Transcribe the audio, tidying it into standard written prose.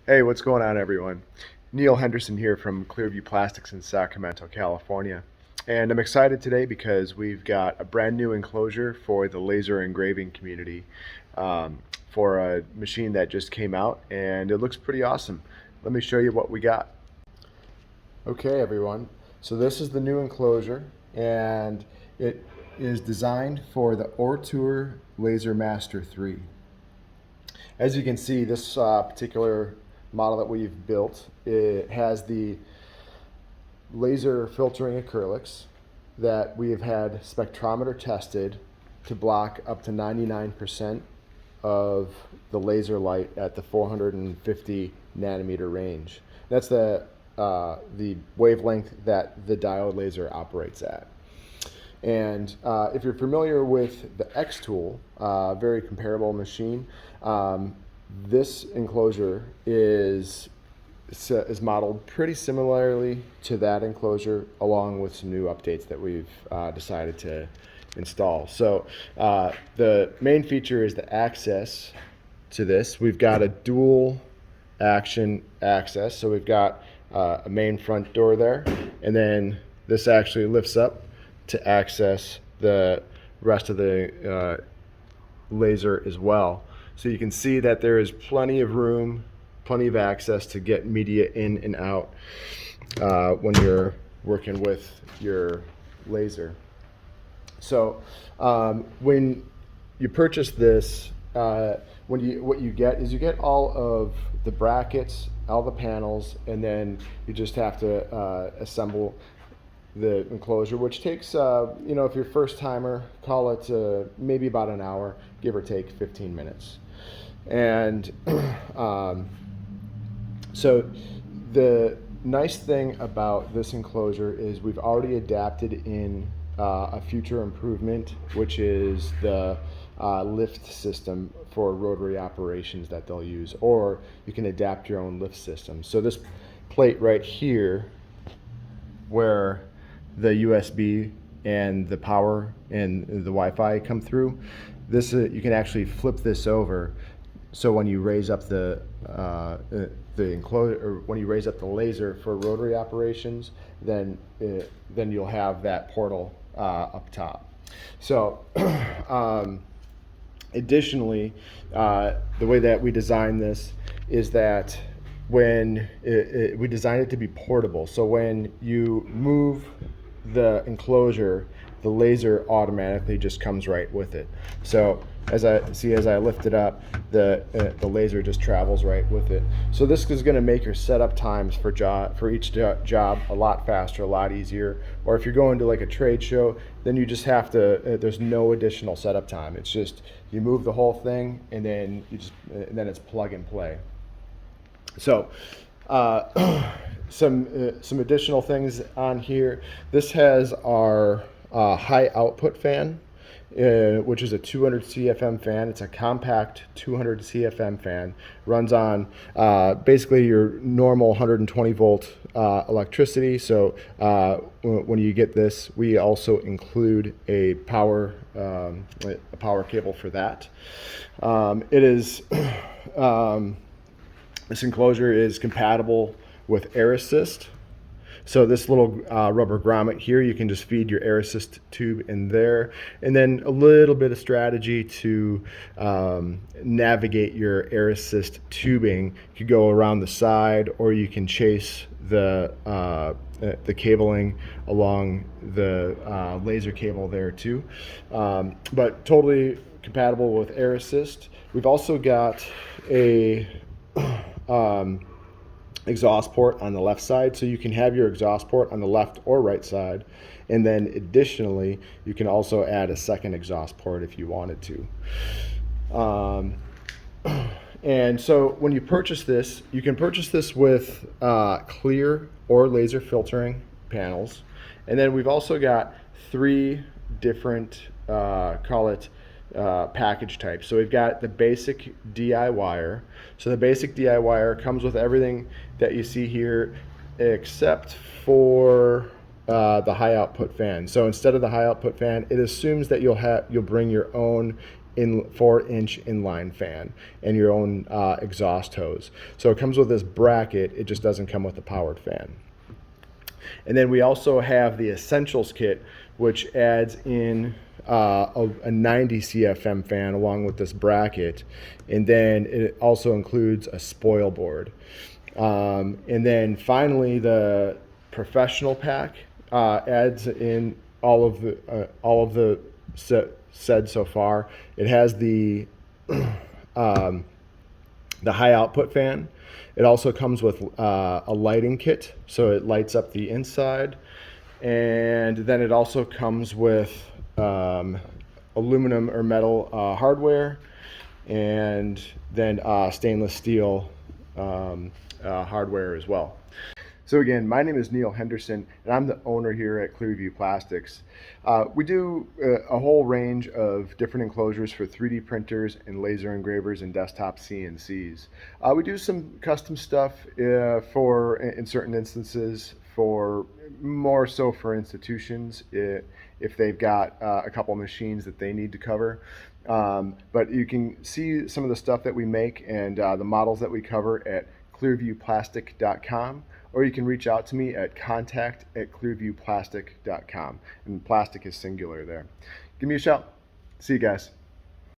Hey, what's going on, everyone? Neil Henderson here from Clearview Plastics in Sacramento, California. And I'm excited today because we've got a brand new enclosure for the laser engraving community for a machine that just came out, and it looks pretty awesome. Let me show you what we got. Okay, everyone. So this is the new enclosure, and it is designed for the Ortur Laser Master 3. As you can see, this particular model that we've built, it has the laser filtering acrylics that we have had spectrometer tested to block up to 99% of the laser light at the 450 nanometer range. That's the wavelength that the diode laser operates at. And if you're familiar with the X tool, very comparable machine, this enclosure is modeled pretty similarly to that enclosure, along with some new updates that we've decided to install. So the main feature is the access to this. We've got a dual action access. So we've got a main front door there, and then this actually lifts up to access the rest of the laser as well. So you can see that there is plenty of room, plenty of access to get media in and out when you're working with your laser. So when you purchase this, what you get is you get all of the brackets, all the panels, and then you just have to assemble the enclosure, which takes, if you're first timer, call it maybe about an hour, give or take 15 minutes. And so the nice thing about this enclosure is we've already adapted in a future improvement, which is the lift system for rotary operations that they'll use, or you can adapt your own lift system. So this plate right here, where the USB and the power and the Wi-Fi come through, this you can actually flip this over. So when you raise up the enclosure, or when you raise up the laser for rotary operations, then you'll have that portal up top. So additionally, the way that we designed this is that when we designed it to be portable. So when you move the enclosure, the laser automatically just comes right with it. So as I lift it up, the laser just travels right with it. So this is going to make your setup times for each job a lot faster, a lot easier. Or if you're going to like a trade show, then you just have to. There's no additional setup time. It's just you move the whole thing, and then then it's plug and play. So some additional things on here. This has our high output fan, which is a 200 CFM fan. It's a compact 200 CFM fan. Runs on basically your normal 120 volt electricity. So when you get this, we also include a power cable for that. This enclosure is compatible with air assist. So this little rubber grommet here, you can just feed your air assist tube in there. And then a little bit of strategy to navigate your air assist tubing. You could go around the side, or you can chase the cabling along the laser cable there too. But totally compatible with air assist. We've also got a exhaust port on the left side, so you can have your exhaust port on the left or right side, and then additionally you can also add a second exhaust port if you wanted to. And so when you purchase this, you can purchase this with clear or laser filtering panels, and then we've also got 3 different package types. So we've got the basic DIYer. So the basic DIYer comes with everything that you see here except for the high output fan. So instead of the high output fan, it assumes that you'll bring your own 4-inch inline fan and your own exhaust hose. So it comes with this bracket, it just doesn't come with a powered fan. And then we also have the Essentials kit, which adds in a 90 CFM fan along with this bracket. And then it also includes a spoil board. And then finally, the Professional pack adds in all of the said so far. It has the high output fan. It also comes with a lighting kit, so it lights up the inside. And then it also comes with aluminum or metal hardware, and then stainless steel hardware as well. So again, my name is Neil Henderson, and I'm the owner here at Clearview Plastics. We do a whole range of different enclosures for 3D printers and laser engravers and desktop CNCs. We do some custom stuff in certain instances, for more so for institutions if they've got a couple machines that they need to cover. But you can see some of the stuff that we make and the models that we cover at clearviewplastic.com, or you can reach out to me at contact@clearviewplastic.com, and plastic is singular there. Give me a shout. See you guys.